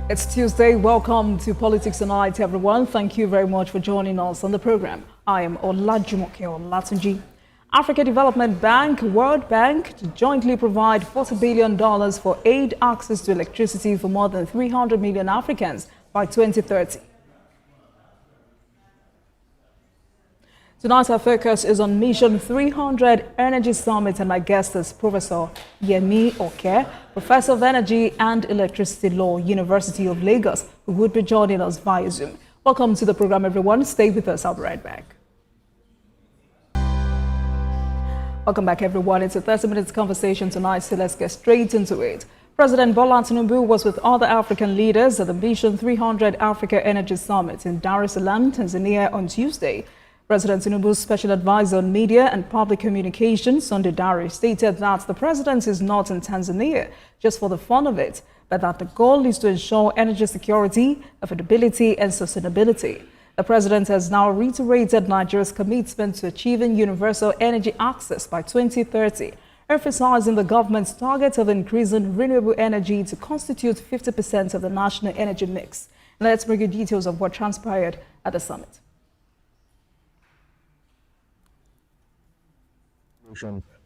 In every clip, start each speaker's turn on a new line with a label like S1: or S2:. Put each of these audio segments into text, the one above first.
S1: It's Tuesday. Welcome to Politics Tonight, everyone. Thank you very much for joining us on the program. I am Olajumoke Olatunji. Africa Development Bank, World Bank, to jointly provide $40 billion for aid access to electricity for more than 300 million Africans by 2030. Tonight, our focus is on Mission 300 Energy Summit, and my guest is Professor Yemi Oke, Professor of Energy and Electricity Law, University of Lagos, who would be joining us via Zoom. Welcome to the program, everyone. Stay with us. I'll be right back. Welcome back, everyone. It's a 30-minute conversation tonight, so let's get straight into it. President Bola Tinubu was with other African leaders at the Mission 300 Africa Energy Summit in Dar es Salaam, Tanzania on Tuesday. President Tinubu's special advisor on media and public communications, Sunday Dare, stated that the president is not in Tanzania just for the fun of it, but that the goal is to ensure energy security, affordability, and sustainability. The president has now reiterated Nigeria's commitment to achieving universal energy access by 2030, emphasizing the government's target of increasing renewable energy to constitute 50% of the national energy mix. Now let's bring you details of what transpired at the summit.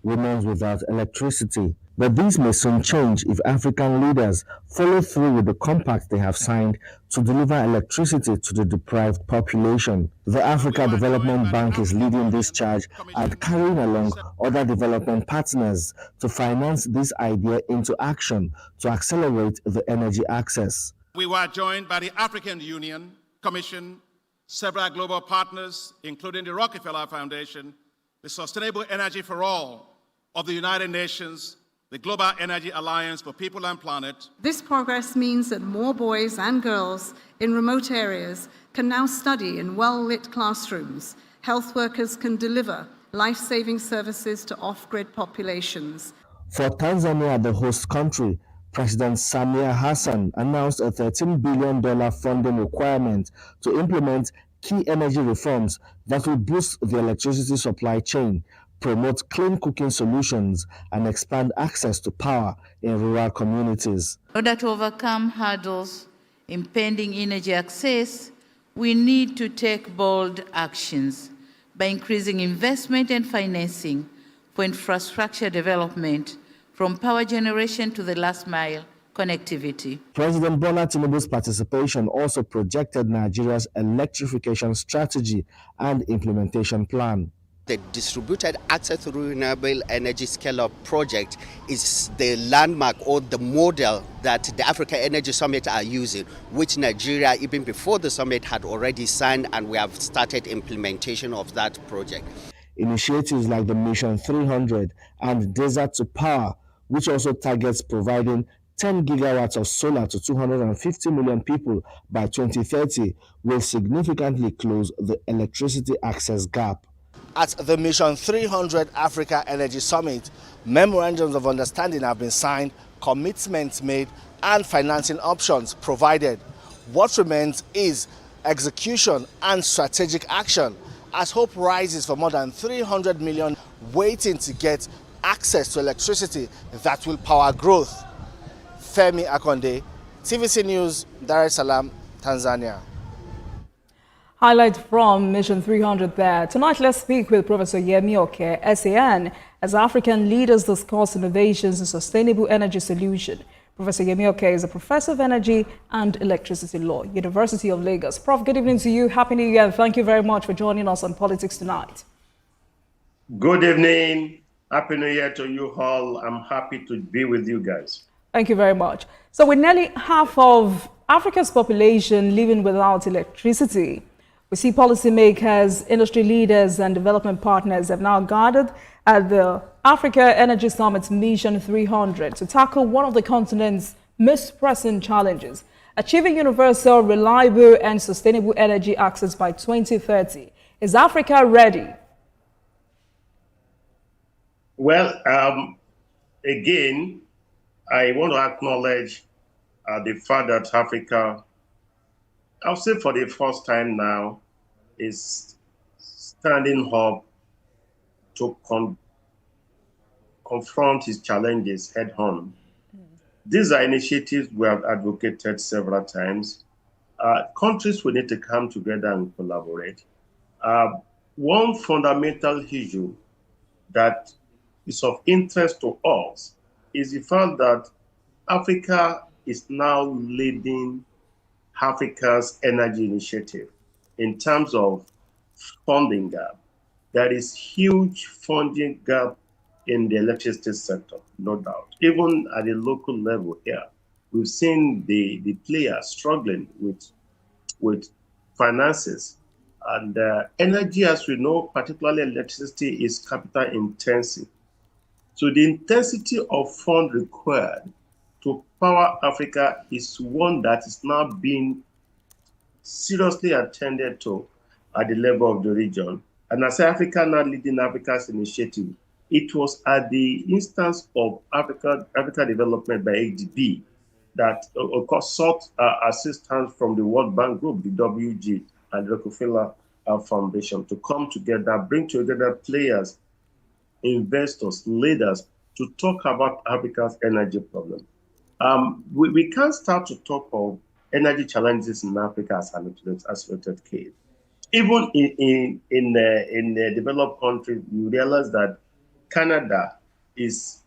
S2: Remains without electricity, but these may soon change if African leaders follow through with the compact they have signed to deliver electricity to the deprived population. The Africa Development Bank is leading this charge and carrying along other development partners to finance this idea into action to accelerate the energy access.
S3: We were joined by the African Union, Commission, several global partners, including the Rockefeller Foundation, the Sustainable Energy for All of the United Nations, the Global Energy Alliance for People and Planet.
S4: This progress means that more boys and girls in remote areas can now study in well-lit classrooms. Health workers can deliver life-saving services to off-grid populations.
S2: For Tanzania, the host country, President Samia Hassan announced a $13 billion funding requirement to implement key energy reforms that will boost the electricity supply chain, promote clean cooking solutions, and expand access to power in rural communities.
S5: In order to overcome hurdles impeding energy access, we need to take bold actions by increasing investment and financing for infrastructure development, from power generation to the last mile connectivity.
S2: President Bola Tinubu's participation also projected Nigeria's electrification strategy and implementation plan.
S6: The distributed access to renewable energy scale-up project is the landmark or the model that the Africa Energy Summit are using, which Nigeria, even before the summit, had already signed, and we have started implementation of that project.
S2: Initiatives like the Mission 300 and Desert to Power, which also targets providing 10 gigawatts of solar to 250 million people by 2030, will significantly close the electricity access gap.
S7: At the Mission 300 Africa Energy Summit, memorandums of understanding have been signed, commitments made, and financing options provided. What remains is execution and strategic action, as hope rises for more than 300 million waiting to get access to electricity that will power growth. Femi Akonde, TVC News, Dar es Salaam, Tanzania.
S1: Highlight from Mission 300 there. Tonight, let's speak with Professor Yemi Oke, SAN, as African leaders discuss innovations in sustainable energy solution. Professor Yemi Oke is a professor of energy and electricity law, University of Lagos. Prof, good evening to you. Happy New Year. Thank you very much for joining us on Politics Tonight.
S8: Good evening. Happy New Year to you all. I'm happy to be with you guys.
S1: Thank you very much. So with nearly half of Africa's population living without electricity, we see policymakers, industry leaders, and development partners have now gathered at the Africa Energy Summit Mission 300 to tackle one of the continent's most pressing challenges, achieving universal, reliable, and sustainable energy access by 2030. Is Africa ready?
S8: Well, again, I want to acknowledge the fact that Africa, I'll say for the first time now, is standing up to confront its challenges head on. These are initiatives we have advocated several times. Countries will need to come together and collaborate. One fundamental issue that is of interest to us is the fact that Africa is now leading Africa's energy initiative in terms of funding gap. There is huge funding gap in the electricity sector, no doubt. Even at the local level here, we've seen the players struggling with finances. And energy, as we know, particularly electricity, is capital intensive. So the intensity of fund required to power Africa is one that is now being seriously attended to at the level of the region. And as Africa now leading Africa's initiative, it was at the instance of Africa Development by ADB that of course sought assistance from the World Bank Group, the WG, and Rockefeller Foundation to come together, bring together players, investors, leaders to talk about Africa's energy problem. We can't start to talk of energy challenges in Africa as an isolated case. Even in developed countries, you realize that Canada is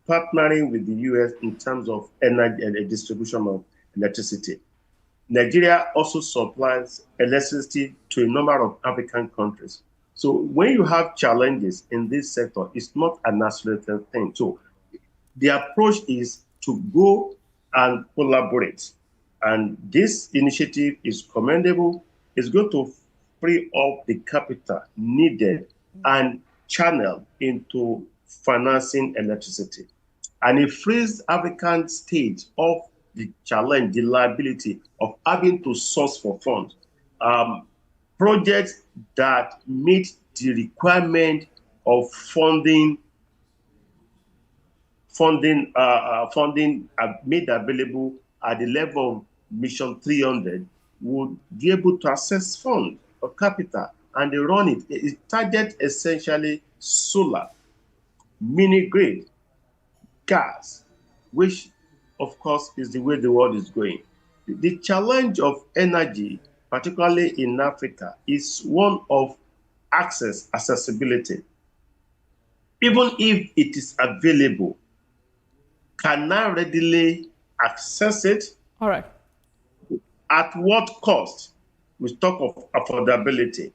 S8: partnering with the US in terms of energy and distribution of electricity. Nigeria also supplies electricity to a number of African countries. So when you have challenges in this sector, it's not an isolated thing. So the approach is to go and collaborate. And this initiative is commendable. It's going to free up the capital needed and channeled into financing electricity. And it frees African states of the challenge, the liability of having to source for funds. Projects that meet the requirement of funding made available at the level of Mission 300 would be able to access funds or capital, and they run it. It targets essentially solar, mini grid, gas, which of course is the way the world is going. The challenge of energy, particularly in Africa, is one of accessibility. Even if it is available, can I readily access it?
S1: All right.
S8: At what cost? We talk of affordability.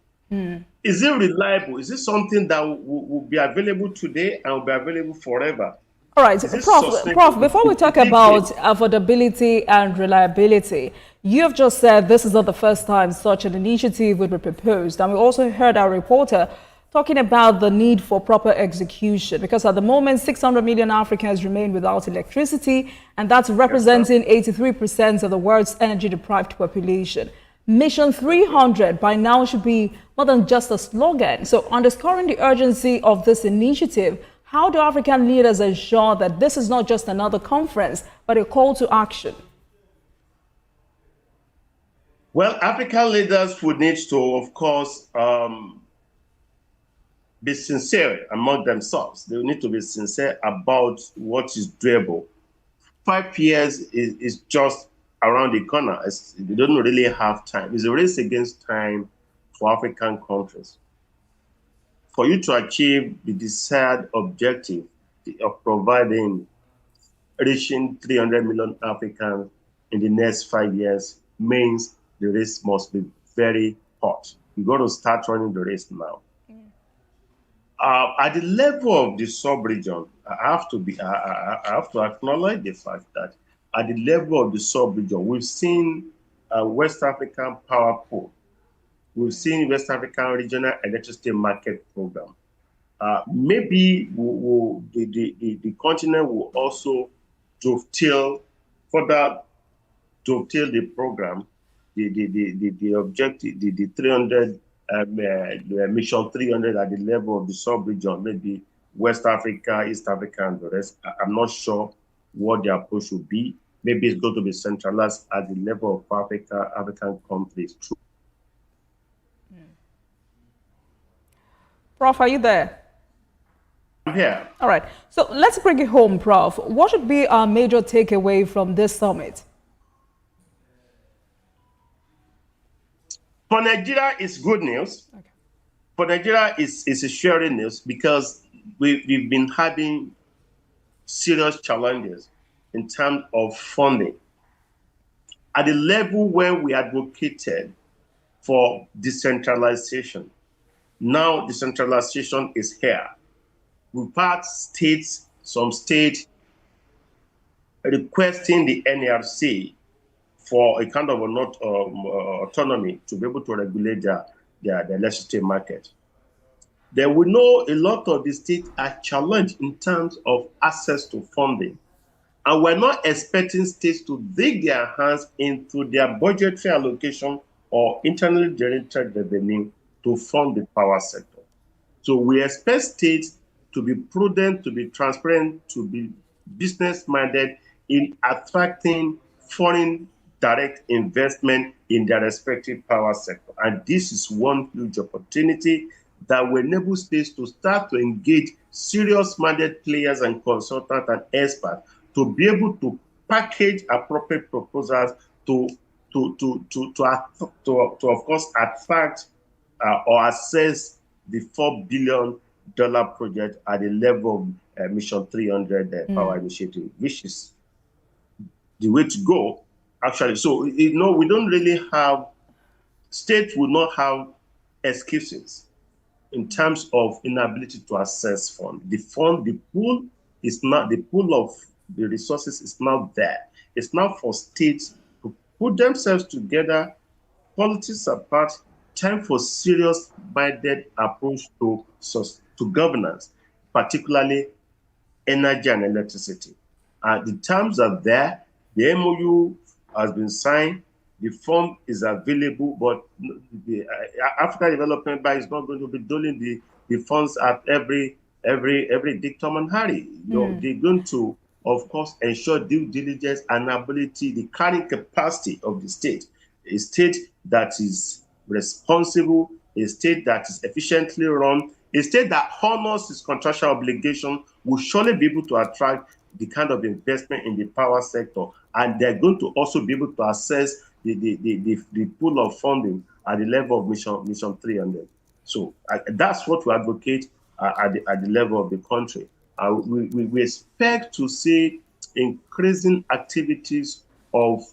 S8: Is it reliable? Is it something that will be available today and will be available forever?
S1: All right, Prof, before we talk about affordability and reliability, you have just said this is not the first time such an initiative would be proposed. And we also heard our reporter talking about the need for proper execution, because at the moment, 600 million Africans remain without electricity, and that's representing 83% of the world's energy-deprived population. Mission 300 by now should be more than just a slogan. So underscoring the urgency of this initiative, how do African leaders ensure that this is not just another conference, but a call to action?
S8: Well, African leaders would need to, of course, be sincere among themselves. They need to be sincere about what is doable. 5 years is just around the corner. They don't really have time. It's a race against time for African countries. For you to achieve the desired objective of reaching 300 million Africans in the next 5 years means the race must be very hot. You got to start running the race now. At the level of the sub-region, I have to acknowledge the fact that at the level of the sub-region, we've seen West African Power Pool. We've seen West African Regional Electricity Market Program. Maybe the continent will also further dovetail the program, the objective, the 300, the Mission 300 at the level of the sub-region, maybe West Africa, East Africa, and the rest. I'm not sure what the approach will be. Maybe it's going to be centralized at the level of African countries.
S1: Prof, are you there?
S8: I'm here.
S1: All right. So let's bring it home, Prof. What should be our major takeaway from this summit?
S8: For Nigeria, it's good news. Okay. For Nigeria, it's a sharing news because we've been having serious challenges in terms of funding. At the level where we advocated for decentralization, now decentralization is here. We've had some states requesting the NRC for a kind of autonomy to be able to regulate their electricity market. Then we know a lot of the states are challenged in terms of access to funding. And we're not expecting states to dig their hands into their budgetary allocation or internally generated revenue to fund the power sector. So we expect states to be prudent, to be transparent, to be business-minded in attracting foreign direct investment in their respective power sector. And this is one huge opportunity that will enable states to start to engage serious-minded players and consultants and experts to be able to package appropriate proposals to of course, attract or assess the $4 billion project at the level of Mission 300 Power Initiative, which is the way to go, actually. So, we don't really have, states will not have excuses in terms of inability to access funds. The pool of the resources is not there. It's not for states to put themselves together, politics apart, time for serious-minded approach to governance, particularly energy and electricity. The terms are there. The MOU has been signed. The fund is available, but the African Development Bank is not going to be doling the funds at every dictum and hurry. They're going to, of course, ensure due diligence and ability, the carrying capacity of the state. A state that is responsible, a state that is efficiently run, a state that honors its contractual obligation will surely be able to attract the kind of investment in the power sector. And they're going to also be able to assess the pool of funding at the level of Mission 300. So that's what we advocate at the level of the country. We expect to see increasing activities of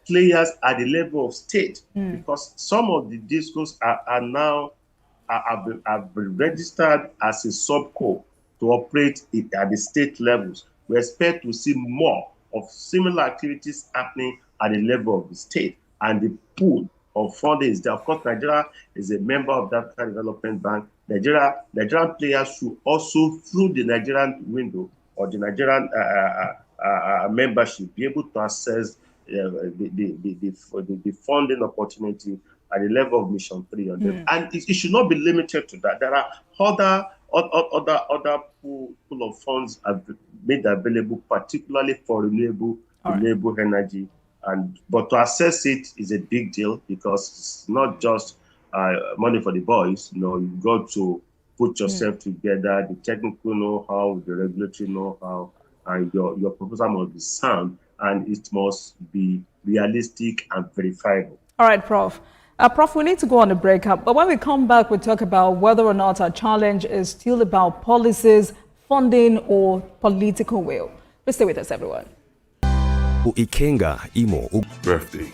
S8: players at the level of state, because some of the discos are now have been registered as a subco to operate at the state levels. We expect to see more of similar activities happening at the level of the state, and the pool of funding is there. Of course, Nigeria is a member of the African Development Bank. Nigerian players should also, through the Nigerian window or the Nigerian membership, be able to access the funding opportunity at the level of Mission 300. And it should not be limited to that. There are other pool of funds made available, particularly for renewable energy. But to access it is a big deal, because it's not just money for the boys. You've got to put yourself together, the technical know-how, the regulatory know-how, and your proposal must be sound, and it must be realistic and verifiable.
S1: All right, Prof. Prof, we need to go on a break up, but when we come back, we'll talk about whether or not our challenge is still about policies, funding, or political will. Please stay with us, everyone.
S9: Ikenga Imo
S10: birthday.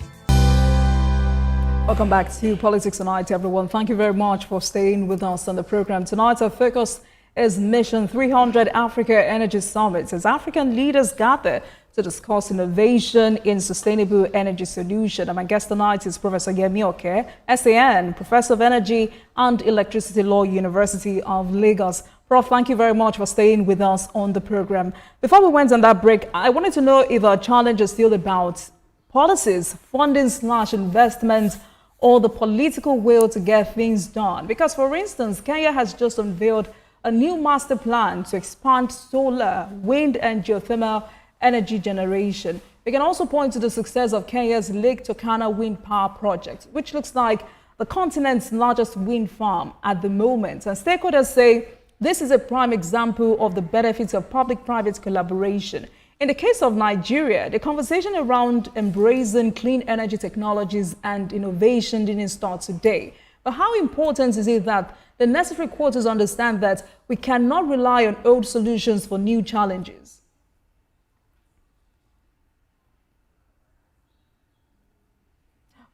S1: Welcome back to Politics Tonight, everyone. Thank you very much for staying with us on the program. Tonight, our focus is Mission 300 Africa Energy Summit, as African leaders gather to discuss innovation in sustainable energy solution. And my guest tonight is Professor Yemi Oke, SAN, Professor of Energy and Electricity Law, University of Lagos. Prof, thank you very much for staying with us on the program. Before we went on that break, I wanted to know if our challenge is still about policies, funding/investments, or the political will to get things done. Because, for instance, Kenya has just unveiled a new master plan to expand solar, wind, and geothermal energy generation. We can also point to the success of Kenya's Lake Turkana wind power project, which looks like the continent's largest wind farm at the moment. And stakeholders say This is a prime example of the benefits of public-private collaboration. In the case of Nigeria, the conversation around embracing clean energy technologies and innovation didn't start today. But how important is it that the necessary quarters understand that we cannot rely on old solutions for new challenges?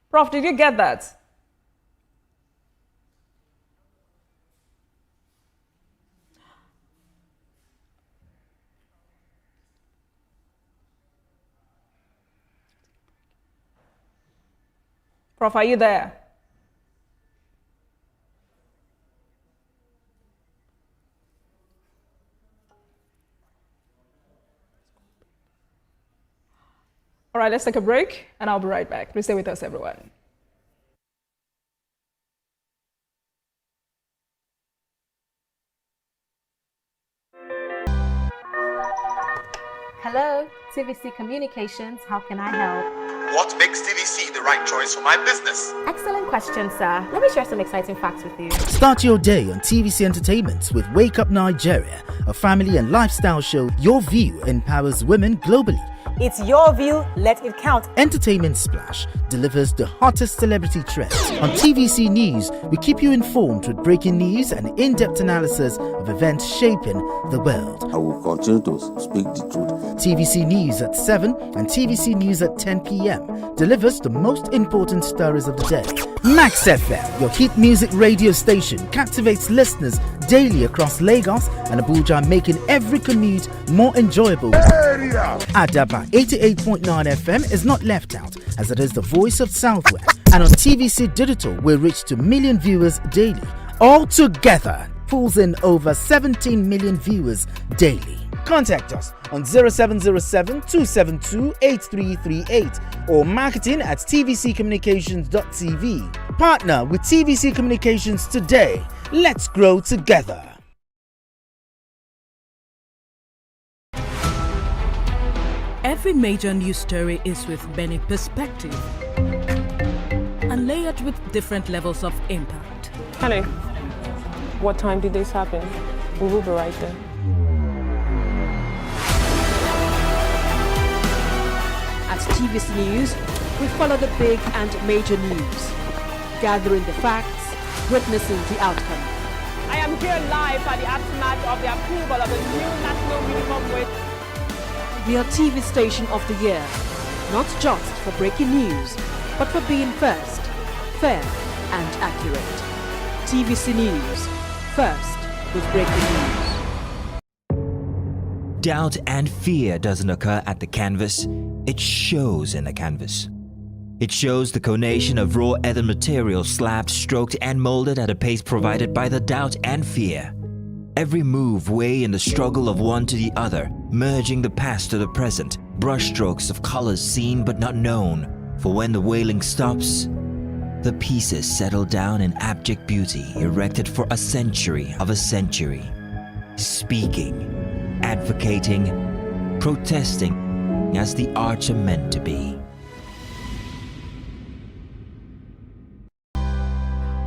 S1: Prof, did you get that? Prof, are you there? All right, let's take a break, and I'll be right back. Please stay with us, everyone.
S10: Hello, TVC Communications. How can I help?
S11: What makes TVC the right choice for my business?
S10: Excellent question, sir. Let me share some exciting facts with you.
S12: Start your day on TVC Entertainment with Wake Up Nigeria, a family and lifestyle show. Your view empowers women globally.
S13: It's your view, let it count.
S12: Entertainment Splash delivers the hottest celebrity trends. On TVC News, we keep you informed with breaking news and in-depth analysis of events shaping the world.
S14: I will continue to speak the truth.
S12: TVC News at 7 and TVC News at 10 p.m. delivers the most important stories of the day. Max FM, your hit music radio station, captivates listeners daily across Lagos and Abuja, making every commute more enjoyable. Adaba 88.9 FM is not left out, as it is the voice of Southwest. And on TVC Digital, we reach to million viewers daily. All together, pulls in over 17 million viewers daily. Contact us on 0707 272 8338 or marketing at tvccommunications.tv. Partner with TVC Communications today. Let's grow together.
S15: Every major news story is with many perspectives and layered with different levels of impact.
S16: Hello. What time did this happen? We will be right there.
S13: At TVC News, we follow the big and major news, gathering the facts, witnessing the outcome.
S16: I am here live at the aftermath of the approval of the new national minimum wage.
S13: We are TV Station of the Year, not just for breaking news, but for being first, fair and accurate. TVC News, first with breaking news.
S17: Doubt and fear doesn't occur at the canvas, it shows in the canvas. It shows the conation of raw earthen material slabbed, stroked and molded at a pace provided by the doubt and fear. Every move weigh in the struggle of one to the other, merging the past to the present, brushstrokes of colors seen but not known. For when the wailing stops, the pieces settle down in abject beauty erected for a century of a century. Speaking, advocating, protesting as the arts are meant to be.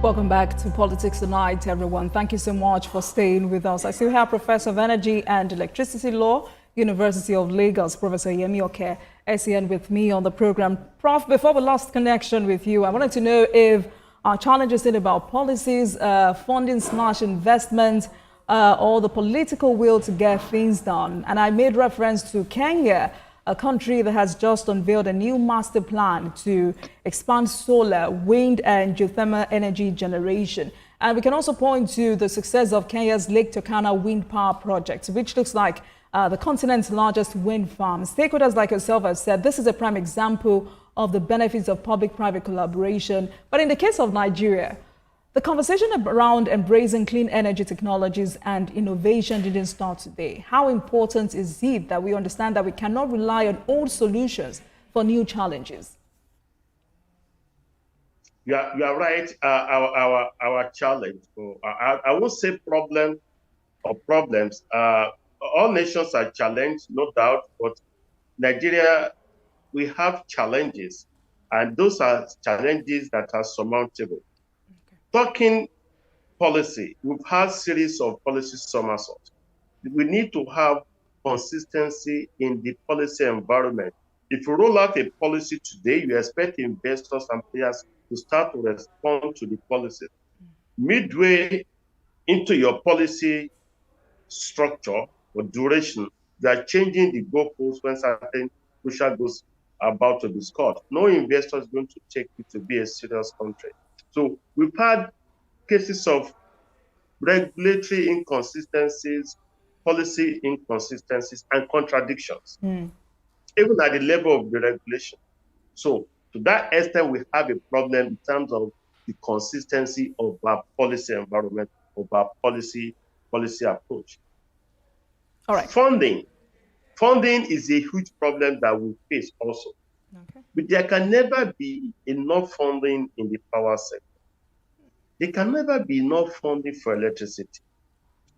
S1: Welcome back to Politics Tonight, everyone. Thank you so much for staying with us. I still have Professor of Energy and Electricity Law, University of Lagos, Professor Yemi Oke, SEN, with me on the program. Prof, before we lost connection with you, I wanted to know if our challenges in about policies, funding/investment, or the political will to get things done. And I made reference to Kenya, a country that has just unveiled a new master plan to expand solar, wind and geothermal energy generation. And we can also point to the success of Kenya's Lake Turkana wind power project, which looks like the continent's largest wind farm. Stakeholders like yourself have said this is a prime example of the benefits of public-private collaboration. But in the case of Nigeria, the conversation around embracing clean energy technologies and innovation didn't start today. How important is it that we understand that we cannot rely on old solutions for new challenges?
S8: You are right. Our challenge, I won't say problem or problems. All nations are challenged, no doubt, but Nigeria, we have challenges, and those are challenges that are surmountable. Talking policy. We've had series of policy somersaults. We need to have consistency in the policy environment. If you roll out a policy today, you expect investors and players to start to respond to the policy. Midway into your policy structure or duration, you are changing the goalposts when certain crucial goals are about to be scored. No investor is going to take it to be a serious country. So we've had cases of regulatory inconsistencies, policy inconsistencies, and contradictions, even at the level of the regulation. So to that extent, we have a problem in terms of the consistency of our policy environment, of our policy approach.
S1: All right.
S8: Funding is a huge problem that we face also. Okay. But there can never be enough funding in the power sector. There can never be enough funding for electricity.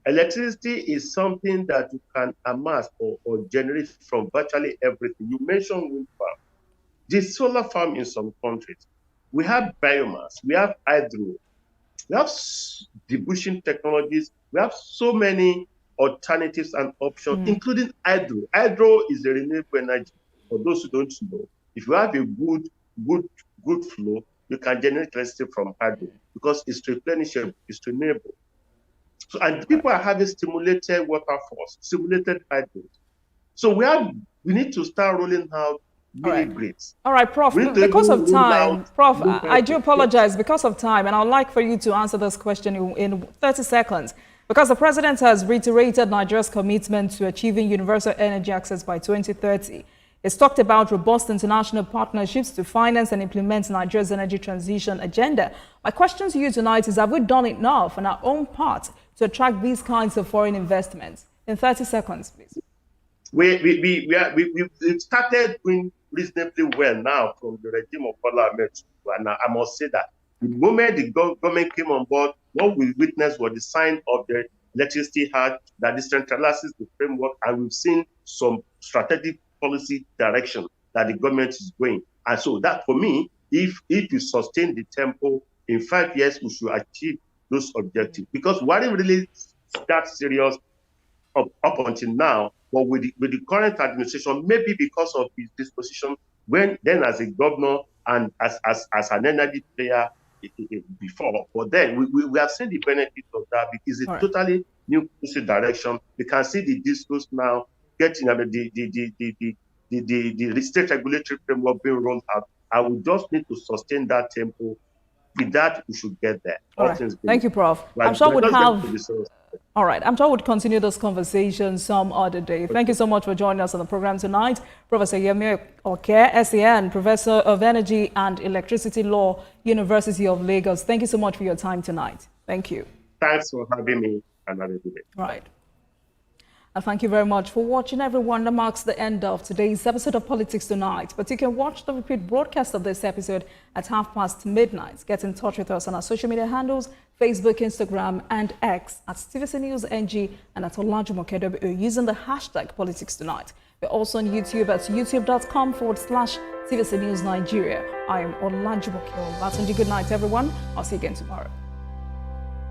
S8: Electricity is something that you can amass or generate from virtually everything. You mentioned wind farm. The solar farm in some countries. We have biomass, we have hydro, we have debushing technologies, we have so many alternatives and options, including hydro. Hydro is a renewable energy. For those who don't know, if you have a good flow, you can generate electricity from hydro because it's replenishable, it's renewable. So, and people are having stimulated waterfalls, stimulated hydro. So we need to start rolling out mini grids.
S1: All right, Prof, because of time, Prof, I do apologize because of time, and I'd like for you to answer this question in 30 seconds. Because the President has reiterated Nigeria's commitment to achieving universal energy access by 2030. He's talked about robust international partnerships to finance and implement Nigeria's energy transition agenda. My question to you tonight is, have we done enough on our own part to attract these kinds of foreign investments? In 30 seconds, please. We've started doing reasonably well now from the regime of Bola Ahmed Tinubu, and I must say that the moment the government came on board, what we witnessed was the sign of the Electricity Act that decentralizes the framework, and we've seen some strategic policy direction that the government is going. And so that, for me, if you sustain the tempo, in 5 years, we should achieve those objectives. Because we didn't really start serious up until now, but with the current administration, maybe because of his disposition, then as a governor and as an energy player before, but then we have seen the benefits of that because it's a totally new policy direction. We can see the discourse now getting the state regulatory framework being rolled out. I would just need to sustain that tempo. With that, we should get there. All right. Thank you, Prof. I'm sure we'd have. All right. I'm sure we'll continue this conversation some other day. Thank you so much for joining us on the program tonight. Professor Yemi Oke, SAN, Professor of Energy and Electricity Law, University of Lagos. Thank you so much for your time tonight. Thank you.
S8: Thanks for having me another day.
S1: Right. And thank you very much for watching, everyone. That marks the end of today's episode of Politics Tonight. But you can watch the repeat broadcast of this episode at midnight. Get in touch with us on our social media handles, Facebook, Instagram, and X at TVC News NG and at Olajumoke using the hashtag Politics Tonight. We're also on YouTube at youtube.com/TVC News Nigeria. I am Olajumoke. That's good night, everyone. I'll see you again tomorrow.